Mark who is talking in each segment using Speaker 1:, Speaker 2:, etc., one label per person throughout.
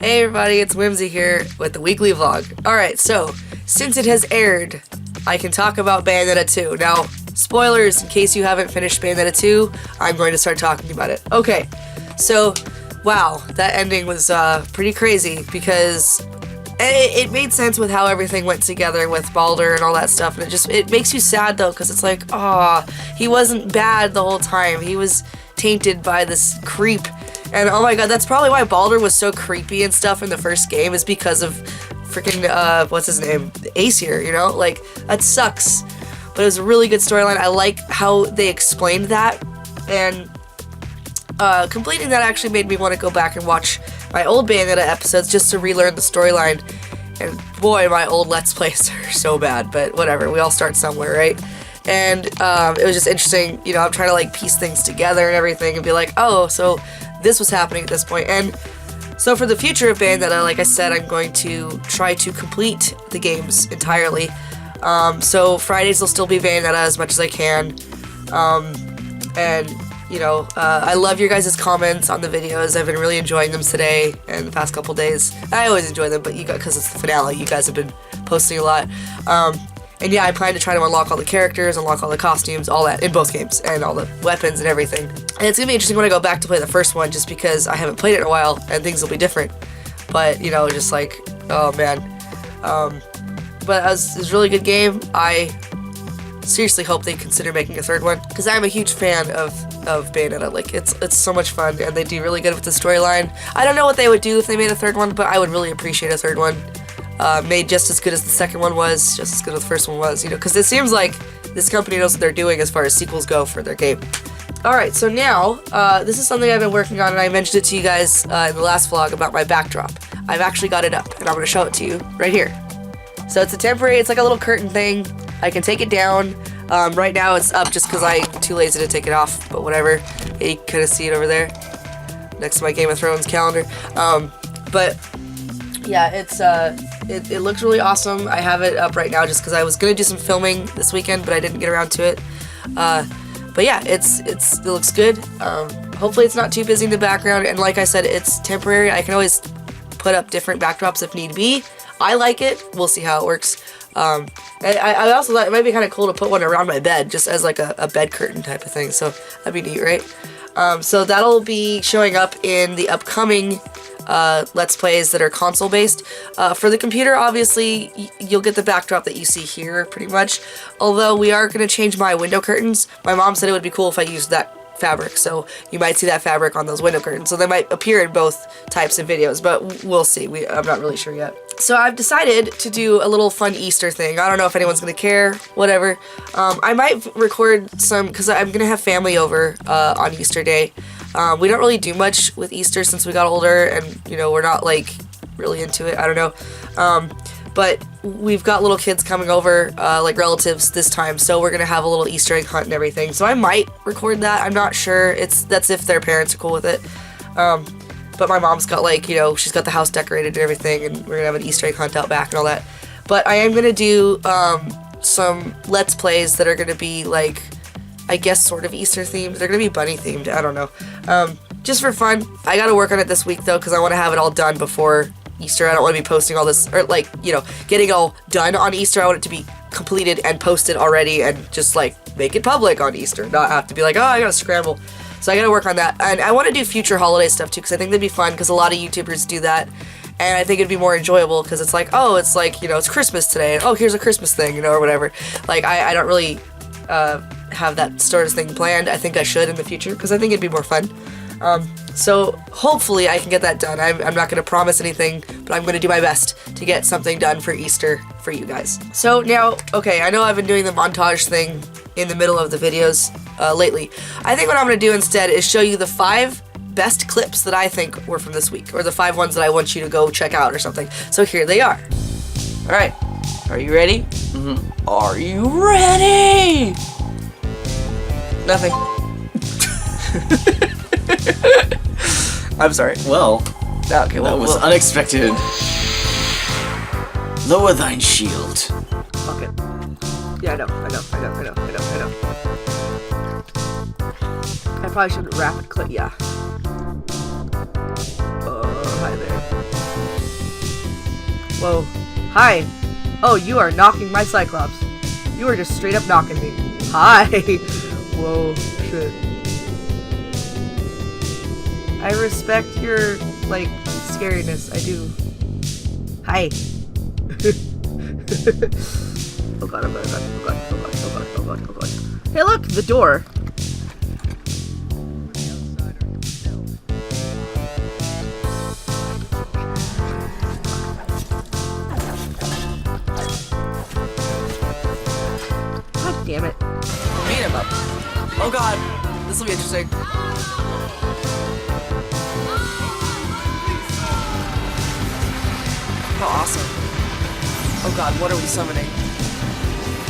Speaker 1: Hey everybody, it's Whimsy here with the weekly vlog. Alright, so, since it has aired, I can talk about Bayonetta 2. Now, spoilers, in case you haven't finished Bayonetta 2, I'm going to start talking about it. Okay, so, wow, that ending was pretty crazy because it made sense with how everything went together with Baldur and all that stuff, and it makes you sad though, because it's like, he wasn't bad the whole time. He was tainted by this creep. And oh my god, that's probably why Baldur was so creepy and stuff in the first game, is because of freaking, what's his name? Aesir, you know? Like, that sucks. But it was a really good storyline. I like how they explained that. And completing that actually made me want to go back and watch my old Bayonetta episodes just to relearn the storyline. And boy, my old Let's Plays are so bad, but whatever. We all start somewhere, right? And it was just interesting, you know, I'm trying to like piece things together and everything and be like, oh, so this was happening at this point. And so for the future of Bayonetta, like I said, I'm going to try to complete the games entirely. So Fridays will still be Bayonetta as much as I can. And, you know, I love your guys' comments on the videos. I've been really enjoying them today and the past couple days. I always enjoy them, but because it's the finale, you guys have been posting a lot. And yeah, I plan to try to unlock all the characters, unlock all the costumes, all that, in both games, and all the weapons and everything. And it's gonna be interesting when I go back to play the first one, just because I haven't played it in a while, and things will be different. But, you know, just like, oh man. But it was a really good game. I seriously hope they consider making a third one, because I'm a huge fan of Bayonetta. Like, it's so much fun, and they do really good with the storyline. I don't know what they would do if they made a third one, but I would really appreciate a third one. Made just as good as the second one was, just as good as the first one was, you know, because it seems like this company knows what they're doing as far as sequels go for their game. Alright, so now, this is something I've been working on, and I mentioned it to you guys in the last vlog about my backdrop. I've actually got it up, and I'm going to show it to you right here. So it's a temporary, it's like a little curtain thing. I can take it down. Right now it's up just because I'm too lazy to take it off, but whatever. You can kind of see it over there, next to my Game of Thrones calendar. But yeah, it looks really awesome. I have it up right now just because I was gonna do some filming this weekend, but I didn't get around to it. But yeah, it looks good. Hopefully it's not too busy in the background, and like I said, it's temporary. I can always put up different backdrops if need be. I like it. We'll see how it works. And I also thought it might be kind of cool to put one around my bed, just as like a bed curtain type of thing, so that'd be neat, right? So that'll be showing up in the upcoming Let's Plays that are console-based. For the computer, obviously, you'll get the backdrop that you see here, pretty much. Although, we are going to change my window curtains. My mom said it would be cool if I used that fabric, so you might see that fabric on those window curtains. So they might appear in both types of videos, but we'll see. I'm not really sure yet. So I've decided to do a little fun Easter thing. I don't know if anyone's going to care, whatever. I might record some, because I'm going to have family over on Easter Day. We don't really do much with Easter since we got older, and, you know, we're not, like, really into it. I don't know. But we've got little kids coming over, like relatives this time, so we're gonna have a little Easter egg hunt and everything. So I might record that. I'm not sure. That's if their parents are cool with it. But my mom's got, like, you know, she's got the house decorated and everything, and we're gonna have an Easter egg hunt out back and all that. But I am gonna do some Let's Plays that are gonna be, like, I guess sort of Easter themed. They're gonna be bunny themed. I don't know. Just for fun. I gotta work on it this week though, because I want to have it all done before Easter. I don't want to be posting all this, or like, you know, getting all done on Easter. I want it to be completed and posted already, and just like make it public on Easter, not have to be like, oh, I gotta scramble. So I gotta work on that, and I want to do future holiday stuff too, because I think that'd be fun, because a lot of YouTubers do that, and I think it'd be more enjoyable, because it's like, oh, it's like, you know, it's Christmas today, and oh, here's a Christmas thing, you know, or whatever. Like, I don't really have that sort of thing planned. I think I should in the future, because I think it'd be more fun. So hopefully I can get that done. I'm not going to promise anything, but I'm going to do my best to get something done for Easter for you guys. So now, okay, I know I've been doing the montage thing in the middle of the videos lately. I think what I'm going to do instead is show you the 5 best clips that I think were from this week, or the 5 ones that I want you to go check out or something. So here they are. Alright, are you ready?
Speaker 2: Mm-hmm. Are you ready?
Speaker 1: Nothing. I'm sorry.
Speaker 2: Well,
Speaker 1: okay,
Speaker 2: that was unexpected. Lower thine shield.
Speaker 1: Okay. Yeah, I know. I probably shouldn't rapid clip. Yeah. Hi there. Whoa. Hi. Oh, you are knocking my Cyclops. You are just straight up knocking me. Hi. Whoa, shit. I respect your, like, scariness. I do. Hi. Oh god, oh god, oh god, oh god, oh god, oh god, oh god. Hey look, the door. God damn it. Beat him up. Oh god, this will be interesting. How awesome. Oh god, what are we summoning?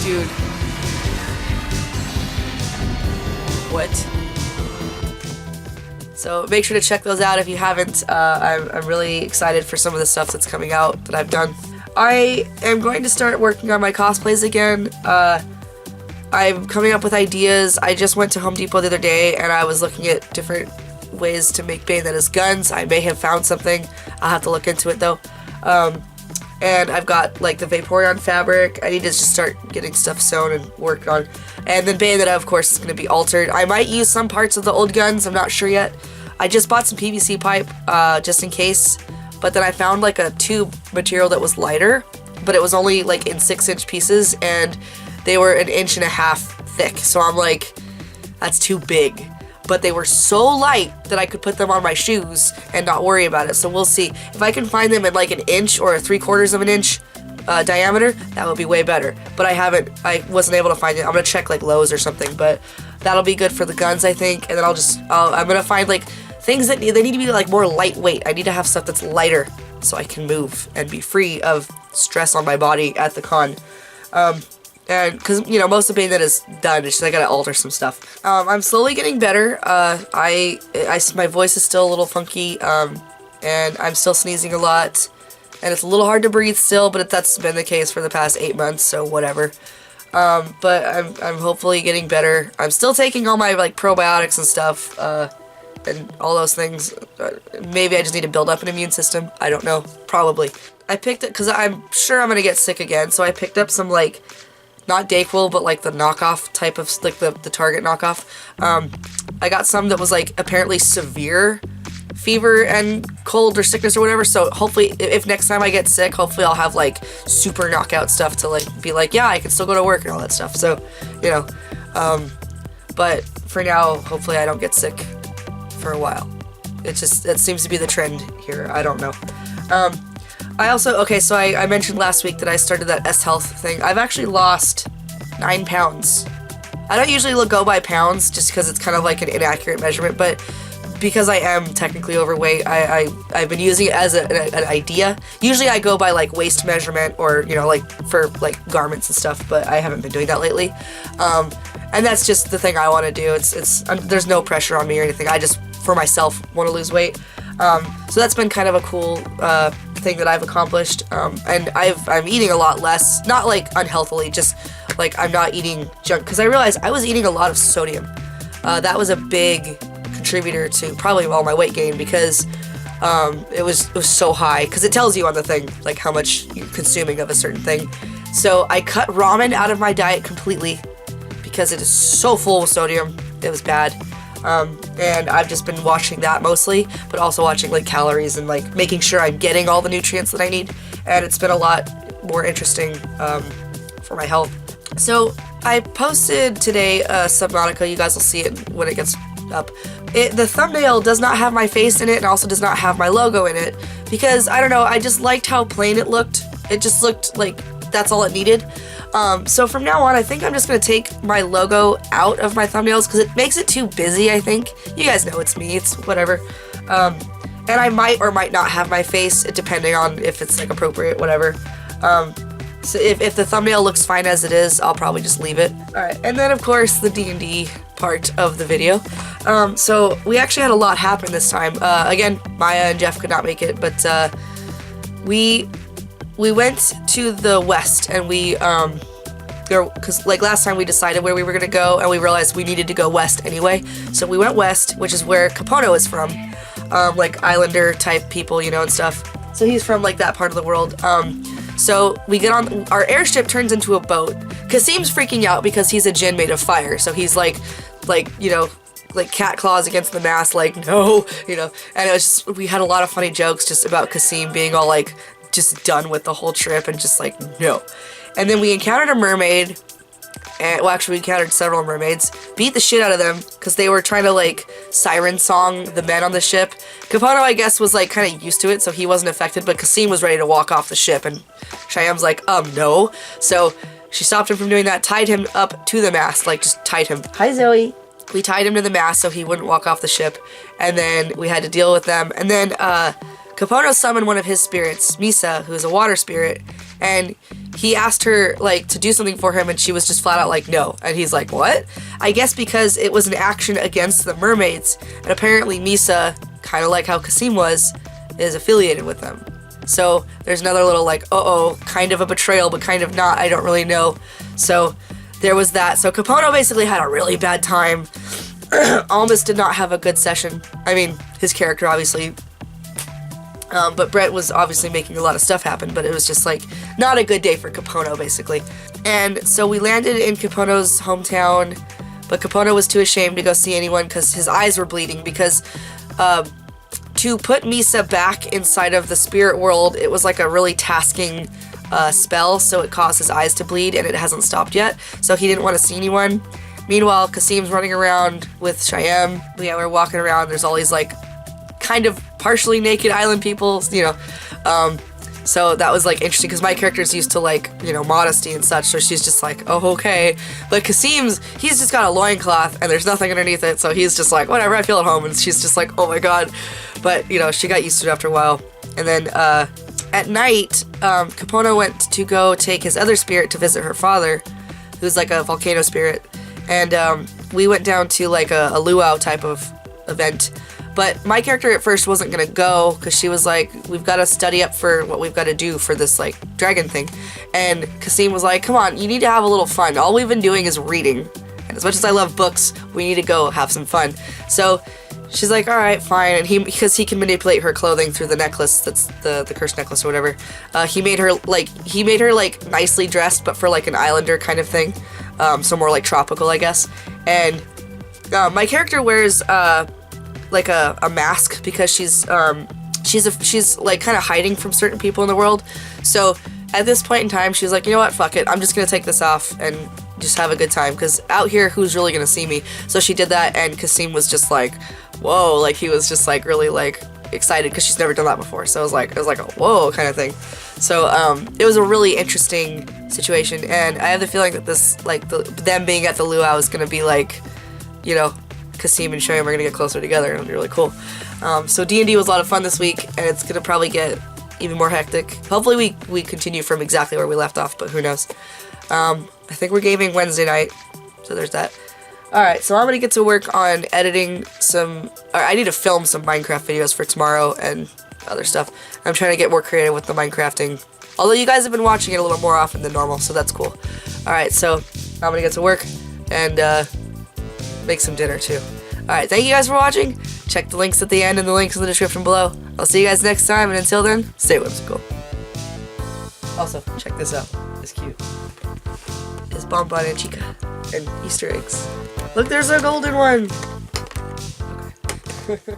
Speaker 1: Dude. What? So make sure to check those out if you haven't. I'm really excited for some of the stuff that's coming out that I've done. I am going to start working on my cosplays again. I'm coming up with ideas. I just went to Home Depot the other day and I was looking at different ways to make Bayonetta's guns. I may have found something. I'll have to look into it though. And I've got like the Vaporeon fabric. I need to just start getting stuff sewn and worked on. And then Bayonetta, of course, is going to be altered. I might use some parts of the old guns. I'm not sure yet. I just bought some PVC pipe just in case. But then I found like a tube material that was lighter, but it was only like in 6-inch pieces and they were 1.5 inches thick. So I'm like, that's too big. But they were so light that I could put them on my shoes and not worry about it. So we'll see. If I can find them in like 1 inch or 3/4 of an inch diameter, that would be way better. But I wasn't able to find it. I'm gonna check like Lowe's or something, but that'll be good for the guns, I think. And then I'm gonna find like things that they need to be like more lightweight. I need to have stuff that's lighter so I can move and be free of stress on my body at the con. And because, you know, most of Bayonetta is done, it's just I gotta alter some stuff. I'm slowly getting better. My voice is still a little funky, and I'm still sneezing a lot. And it's a little hard to breathe still, but that's been the case for the past 8 months, so whatever. But I'm hopefully getting better. I'm still taking all my, like, probiotics and stuff, and all those things. Maybe I just need to build up an immune system. I don't know. Probably. I picked it, because I'm sure I'm gonna get sick again, so I picked up some, like, not Dayquil, but like the knockoff type of, like the Target knockoff. I got some that was like apparently severe fever and cold or sickness or whatever, so hopefully if next time I get sick, hopefully I'll have like super knockout stuff to like be like, yeah, I can still go to work and all that stuff. So, you know, but for now, hopefully I don't get sick for a while. It seems to be the trend here. I don't know. I also, okay, so I mentioned last week that I started that S-Health thing. I've actually lost 9 pounds. I don't usually go by pounds just because it's kind of like an inaccurate measurement, but because I am technically overweight, I've been using it as an idea. Usually I go by like waist measurement or, you know, like for like garments and stuff, but I haven't been doing that lately. And that's just the thing I want to do. There's no pressure on me or anything. I just, for myself, want to lose weight. So that's been kind of a cool thing that I've accomplished, and I'm eating a lot less, not like unhealthily, just like I'm not eating junk, because I realized I was eating a lot of sodium. That was a big contributor to probably all my weight gain, because it was so high, because it tells you on the thing like how much you're consuming of a certain thing. So I cut ramen out of my diet completely because it is so full of sodium. It was bad. And I've just been watching that mostly, but also watching like calories and like making sure I'm getting all the nutrients that I need, and it's been a lot more interesting for my health. So I posted today Subnautica. You guys will see it when it gets up. The thumbnail does not have my face in it and also does not have my logo in it because, I don't know, I just liked how plain it looked. It just looked like that's all it needed. So from now on, I think I'm just going to take my logo out of my thumbnails because it makes it too busy, I think. You guys know it's me, it's whatever. And I might or might not have my face, depending on if it's like appropriate, whatever. So if the thumbnail looks fine as it is, I'll probably just leave it. Alright, and then of course the D&D part of the video. So we actually had a lot happen this time. Again, Maya and Jeff could not make it, but we went to the west, and because like last time we decided where we were gonna go, and we realized we needed to go west anyway. So we went west, which is where Capono is from, like Islander type people, you know, and stuff. So he's from like that part of the world. So we get on, our airship turns into a boat. Kasim's freaking out because he's a djinn made of fire. So he's like, you know, like cat claws against the mast, like, no, you know. And it was just, we had a lot of funny jokes just about Kasim being all like, just done with the whole trip and just like, no. And then we encountered a mermaid. And, well, actually, we encountered several mermaids, beat the shit out of them, because they were trying to, like, siren song the men on the ship. Capono, I guess, was, like, kind of used to it, so he wasn't affected, but Kasim was ready to walk off the ship, and Shyam's like, no. So, she stopped him from doing that, tied him up to the mast, like, just tied him. Hi, Zoe. We tied him to the mast so he wouldn't walk off the ship, and then we had to deal with them, and then, Capono summoned one of his spirits, Misa, who's a water spirit, and he asked her, like, to do something for him, and she was just flat out like, no. And he's like, what? I guess because it was an action against the mermaids, and apparently Misa, kind of like how Kasim was, is affiliated with them. So there's another little, like, uh-oh, kind of a betrayal, but kind of not, I don't really know. So there was that. So Capono basically had a really bad time. Almas did not have a good session. I mean, his character, obviously. But Brett was obviously making a lot of stuff happen, but it was just like not a good day for Capono, basically. And so we landed in Capono's hometown, but Capono was too ashamed to go see anyone because his eyes were bleeding. Because to put Misa back inside of the spirit world, it was like a really tasking spell, so it caused his eyes to bleed, and it hasn't stopped yet. So he didn't want to see anyone. Meanwhile, Kasim's running around with Shyam. Yeah, we're walking around. There's all these like kind of partially naked island people, you know. So that was like interesting because my character's used to like, you know, modesty and such, so she's just like, oh, okay. But Kasim's, he's just got a loincloth and there's nothing underneath it, so he's just like, whatever, I feel at home. And she's just like, oh my god. But, you know, she got used to it after a while. And then at night, Capono went to go take his other spirit to visit her father, who's like a volcano spirit. And we went down to like a luau type of event. But my character at first wasn't gonna go because she was like, we've got to study up for what we've got to do for this like dragon thing. And Kasim was like, come on, you need to have a little fun. All we've been doing is reading. And as much as I love books, we need to go have some fun. So she's like, all right, fine. And because he can manipulate her clothing through the necklace, that's the cursed necklace or whatever. He made her like nicely dressed, but for like an islander kind of thing. So more like tropical, I guess. And my character wears like a mask because she's like kind of hiding from certain people in the world. So at this point in time, she's like, you know what, fuck it, I'm just gonna take this off and just have a good time because out here, who's really gonna see me? So she did that, and Kasim was just like, whoa, like he was just like really like excited because she's never done that before. So it was like a whoa kind of thing. So it was a really interesting situation, and I have the feeling that this like them being at the luau is gonna be like, you know, Kasim and Shyam are gonna get closer together, and it'll be really cool. So D&D was a lot of fun this week, and it's gonna probably get even more hectic. Hopefully we continue from exactly where we left off, but who knows. I think we're gaming Wednesday night, so there's that. Alright, so I'm gonna get to work on editing I need to film some Minecraft videos for tomorrow and other stuff. I'm trying to get more creative with the Minecrafting, although you guys have been watching it a little more often than normal, so that's cool. Alright, so I'm gonna get to work and make some dinner too. Alright, thank you guys for watching. Check the links at the end and the links in the description below. I'll see you guys next time, and until then, stay whimsical. Also, check this out. It's cute. It's Bonbon and Chica and Easter eggs. Look, there's a golden one! Okay.